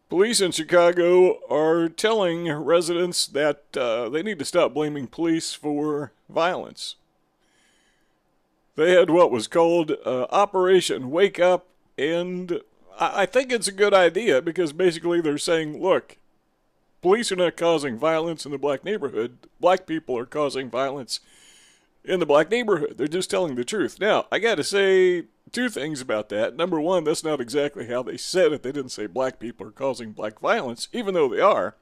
Police in Chicago are telling residents that they need to stop blaming police for violence. They had what was called Operation Wake Up, and I think it's a good idea because basically they're saying, look, police are not causing violence in the black neighborhood. Black people are causing violence in the black neighborhood. They're just telling the truth. Now, I got to say two things about that. Number one, that's not exactly how they said it. They didn't say black people are causing black violence, even though they are.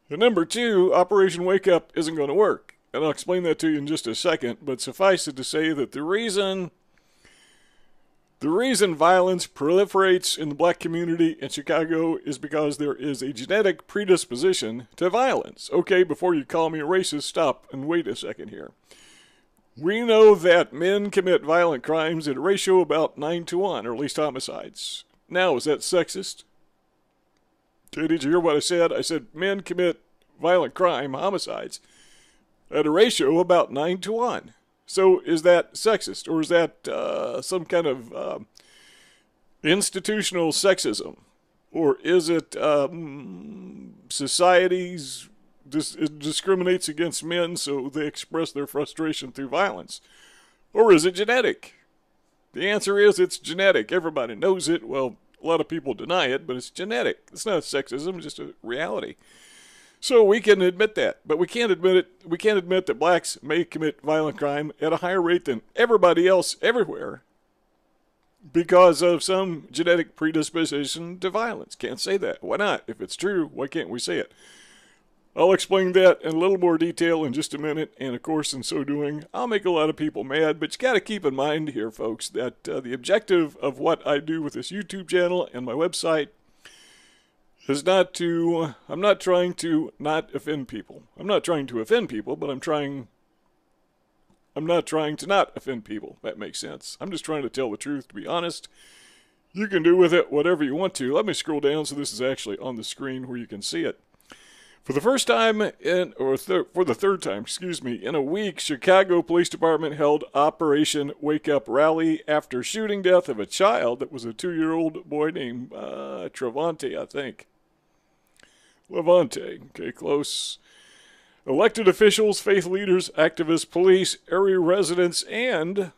And number two, Operation Wake Up isn't going to work. And I'll explain that to you in just a second, but suffice it to say that the reason violence proliferates in the black community in Chicago is because there is a genetic predisposition to violence. Okay, before you call me a racist, stop and wait a second here. We know that men commit violent crimes at a ratio about 9-1, or at least homicides. Now, is that sexist? Okay, did you hear what I said? I said men commit violent crime, homicides, at a ratio about 9-1. So is that sexist, or is that some kind of institutional sexism? Or is it society's it discriminates against men so they express their frustration through violence? Or is it genetic? The answer is it's genetic. Everybody knows it. Well, a lot of people deny it, but it's genetic. It's not sexism, it's just a reality. So we can admit that, but we can't admit it. We can't admit that blacks may commit violent crime at a higher rate than everybody else everywhere because of some genetic predisposition to violence. Can't say that. Why not? If it's true, why can't we say it? I'll explain that in a little more detail in just a minute, and of course, in so doing, I'll make a lot of people mad, but you got to keep in mind here, folks, that the objective of what I do with this YouTube channel and my website is not to, I'm not trying to not offend people. I'm not trying to offend people, but I'm not trying to not offend people. That makes sense. I'm just trying to tell the truth, to be honest. You can do with it whatever you want to. Let me scroll down so this is actually on the screen where you can see it. For the first time, for the third time, in a week, Chicago Police Department held Operation Wake Up Rally after shooting death of a child that was a 2-year-old boy named Travante, I think. Levante, okay, close. Elected officials, faith leaders, activists, police, area residents, and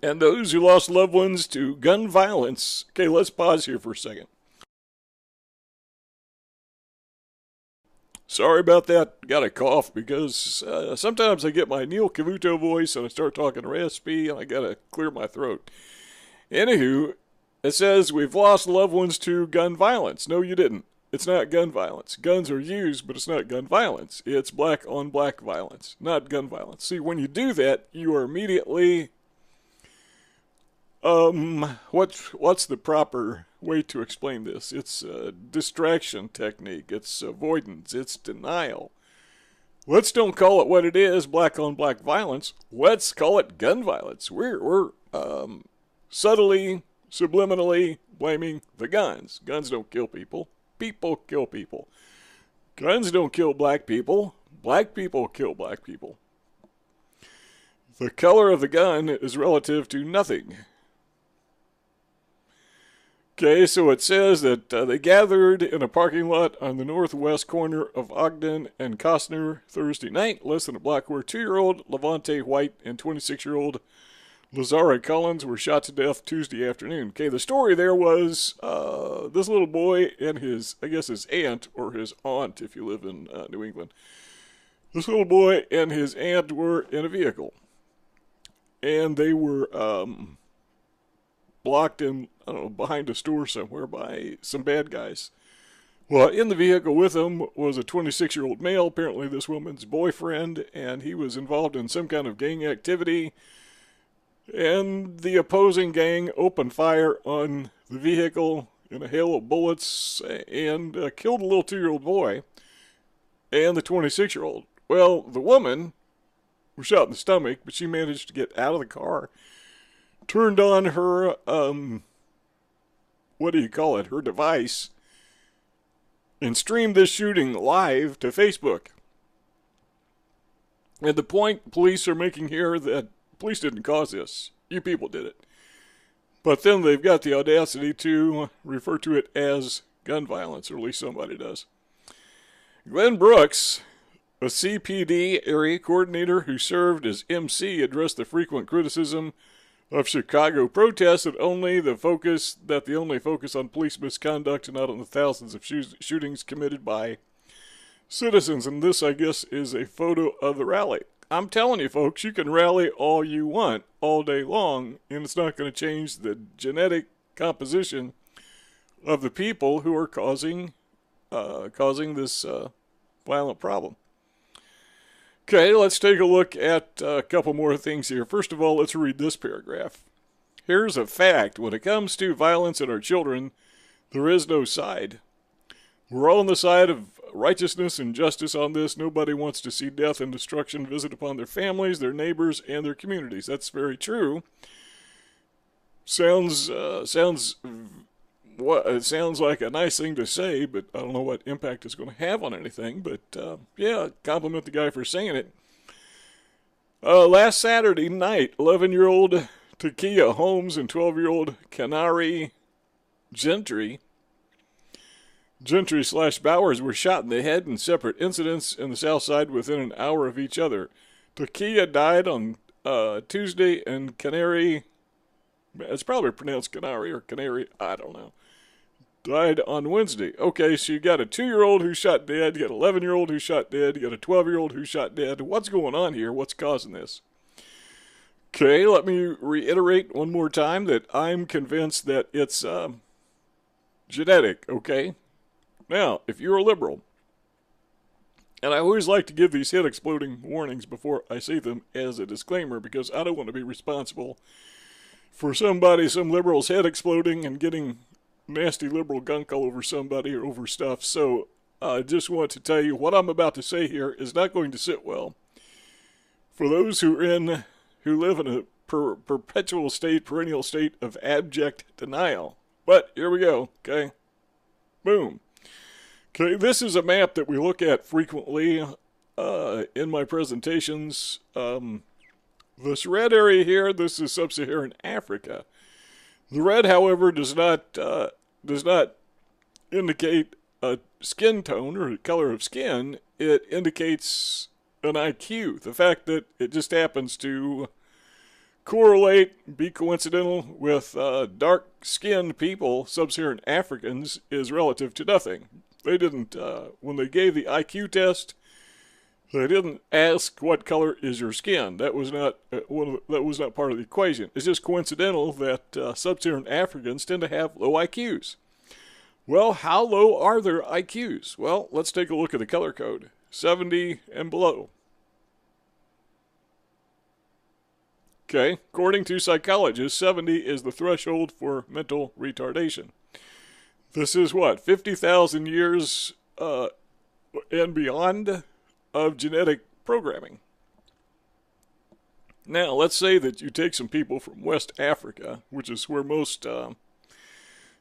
those who lost loved ones to gun violence. Okay, let's pause here for a second. Sorry about that. Got a cough because sometimes I get my Neil Cavuto voice and I start talking raspy and I gotta clear my throat. Anywho, it says we've lost loved ones to gun violence. No, you didn't. It's not gun violence. Guns are used, but it's not gun violence. It's black on black violence, not gun violence. See, when you do that, you are immediately what's the proper way to explain this? It's a distraction technique. It's avoidance. It's denial. Let's don't call it what it is, black on black violence. Let's call it gun violence. We're subtly, subliminally blaming the guns. Guns don't kill people. People kill people. Guns don't kill black people. Black people kill black people. The color of the gun is relative to nothing. Okay, so it says that they gathered in a parking lot on the northwest corner of Ogden and Costner Thursday night, less than a block, where 2-year-old Levante White and 26-year-old Lazare Collins were shot to death Tuesday afternoon. Okay, the story there was this little boy and his aunt, or his aunt if you live in New England. This little boy and his aunt were in a vehicle. And they were blocked in, I don't know, behind a store somewhere by some bad guys. Well, in the vehicle with them was a 26-year-old male, apparently this woman's boyfriend, and he was involved in some kind of gang activity. And the opposing gang opened fire on the vehicle in a hail of bullets and killed a little 2-year-old boy and the 26-year-old. Well, the woman was shot in the stomach, but she managed to get out of the car, turned on her, her device, and streamed this shooting live to Facebook. And the point police are making here that police didn't cause this. You people did it. But then they've got the audacity to refer to it as gun violence, or at least somebody does. Glenn Brooks, a CPD area coordinator who served as MC, addressed the frequent criticism of Chicago protests that the only focus on police misconduct and not on the thousands of shootings committed by citizens. And this, I guess, is a photo of the rally. I'm telling you, folks, you can rally all you want all day long, and it's not going to change the genetic composition of the people who are causing this violent problem. Okay, let's take a look at a couple more things here. First of all, let's read this paragraph. Here's a fact. When it comes to violence in our children, there is no side. We're all on the side of righteousness and justice on this. Nobody wants to see death and destruction visit upon their families, their neighbors, and their communities. That's very true. It sounds like a nice thing to say, but I don't know what impact it's going to have on anything. But yeah, compliment the guy for saying it. Last Saturday night, 11-year-old Takia Holmes and 12-year-old Canary Gentry / Bowers were shot in the head in separate incidents in the South Side within an hour of each other. Takia died on Tuesday, and Canary, it's probably pronounced Canary or Canary, I don't know, died on Wednesday. Okay, so you got a 2-year-old who shot dead, you got an 11-year-old who shot dead, you got a 12-year-old who shot dead. What's going on here? What's causing this? Okay, let me reiterate one more time that I'm convinced that it's genetic, okay? Now, if you're a liberal, and I always like to give these head exploding warnings before I say them as a disclaimer, because I don't want to be responsible for some liberal's head exploding and getting nasty liberal gunk all over somebody or over stuff. So I just want to tell you what I'm about to say here is not going to sit well for those who live in a perennial state of abject denial. But here we go, okay? Boom. Okay, this is a map that we look at frequently in my presentations. This red area here, this is sub-Saharan Africa. The red, however, does not indicate a skin tone or a color of skin. It indicates an IQ. The fact that it just happens to be coincidental with dark-skinned people, sub-Saharan Africans, is relative to nothing. They didn't, when they gave the IQ test, they didn't ask what color is your skin. That was not part of the equation. It's just coincidental that sub-Saharan Africans tend to have low IQs. Well, how low are their IQs? Well, let's take a look at the color code. 70 and below. Okay, according to psychologists, 70 is the threshold for mental retardation. This is what, 50,000 years and beyond of genetic programming. Now, let's say that you take some people from West Africa, which is where most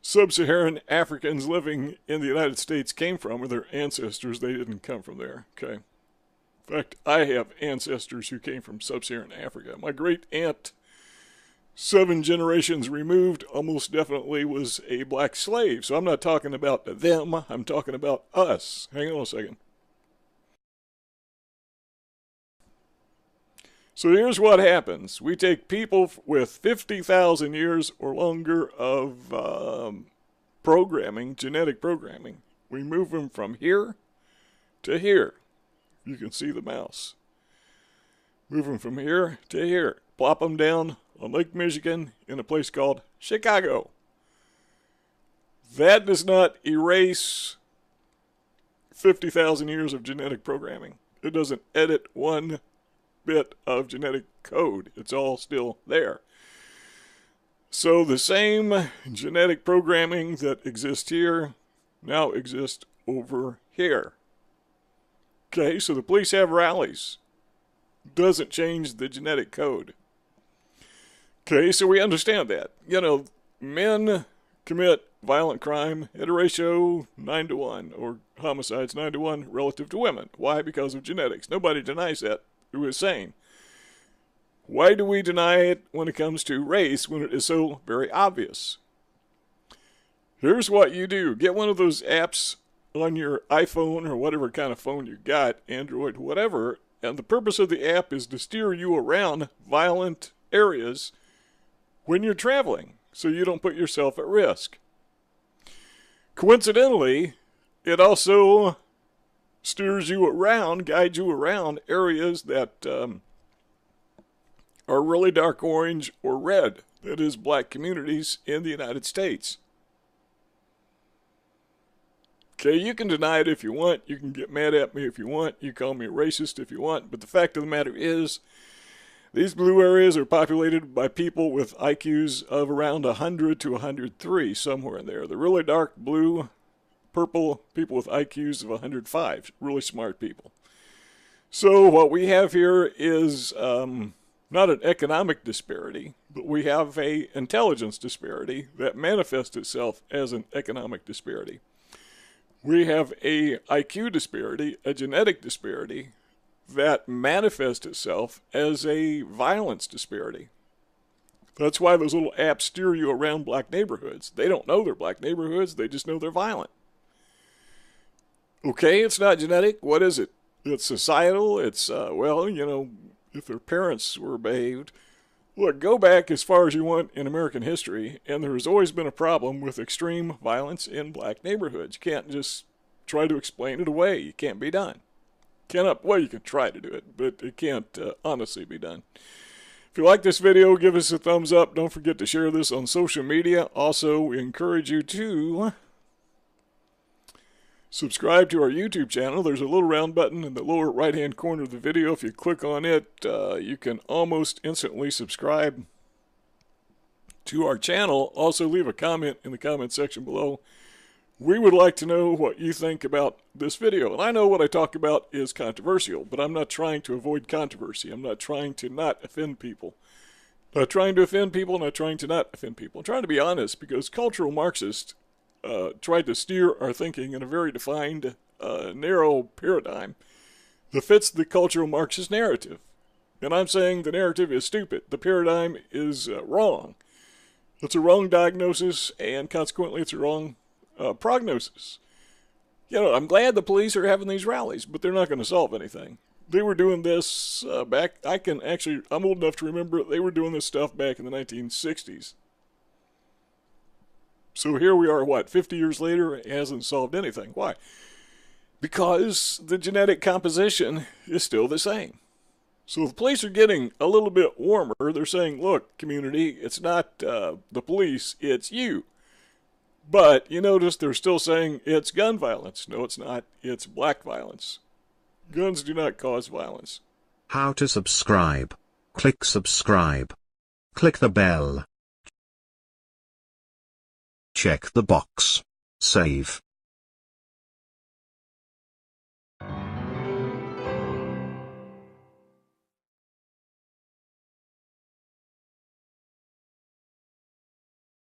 sub-Saharan Africans living in the United States came from, or their ancestors. They didn't come from there, okay? In fact, I have ancestors who came from sub-Saharan Africa. My great-aunt, 7 generations removed, almost definitely was a black slave. So I'm not talking about them, I'm talking about us. Hang on a second. So here's what happens. We take people with 50,000 years or longer of programming, genetic programming. We move them from here to here. You can see the mouse. Move them from here to here. Plop them down on Lake Michigan in a place called Chicago. That does not erase 50,000 years of genetic programming. It doesn't edit one bit of genetic code. It's all still there. So the same genetic programming that exists here now exists over here. Okay, so the police have rallies. Doesn't change the genetic code. Okay, so we understand that. You know, men commit violent crime at a ratio 9-to-1, or homicides 9-to-1 relative to women. Why? Because of genetics. Nobody denies that. Who is sane. Why do we deny it when it comes to race when it is so very obvious? Here's what you do. Get one of those apps on your iPhone or whatever kind of phone you got, Android, whatever, and the purpose of the app is to steer you around violent areas when you're traveling so you don't put yourself at risk. Coincidentally, it also steers you around, guides you around areas that are really dark orange or red. That is, black communities in the United States. Okay, you can deny it if you want. You can get mad at me if you want. You call me a racist if you want. But the fact of the matter is, these blue areas are populated by people with IQs of around 100 to 103, somewhere in there. The really dark blue, purple people with IQs of 105, really smart people. So what we have here is not an economic disparity, but we have an intelligence disparity that manifests itself as an economic disparity. We have a IQ disparity, a genetic disparity, that manifests itself as a violence disparity. That's why those little apps steer you around black neighborhoods. They don't know they're black neighborhoods, they just know they're violent. Okay, it's not genetic. What is it? It's societal. It's, well, you know, if their parents were behaved. Look, go back as far as you want in American history, and there has always been a problem with extreme violence in black neighborhoods. You can't just try to explain it away. It can't be done. Well, you can try to do it, but it can't honestly be done. If you like this video, give us a thumbs up. Don't forget to share this on social media. Also, we encourage you to subscribe to our YouTube channel. There's a little round button in the lower right-hand corner of the video. If you click on it, you can almost instantly subscribe to our channel. Also, leave a comment in the comment section below. We would like to know what you think about this video. And I know what I talk about is controversial, but I'm not trying to avoid controversy. I'm not trying to not offend people. Not trying to offend people, not trying to not offend people. I'm trying to be honest, because cultural Marxists tried to steer our thinking in a very defined, narrow paradigm that fits the cultural Marxist narrative. And I'm saying the narrative is stupid. The paradigm is wrong. It's a wrong diagnosis, and consequently it's a wrong prognosis. You know, I'm glad the police are having these rallies, but they're not going to solve anything. They were doing this back, I'm old enough to remember they were doing this stuff back in the 1960s. So here we are, 50 years later, it hasn't solved anything. Why? Because the genetic composition is still the same. So the police are getting a little bit warmer. They're saying, look, community, it's not the police, it's you. But you notice they're still saying it's gun violence. No, it's not. It's black violence. Guns do not cause violence. How to subscribe? Click subscribe. Click the bell. Check the box. Save.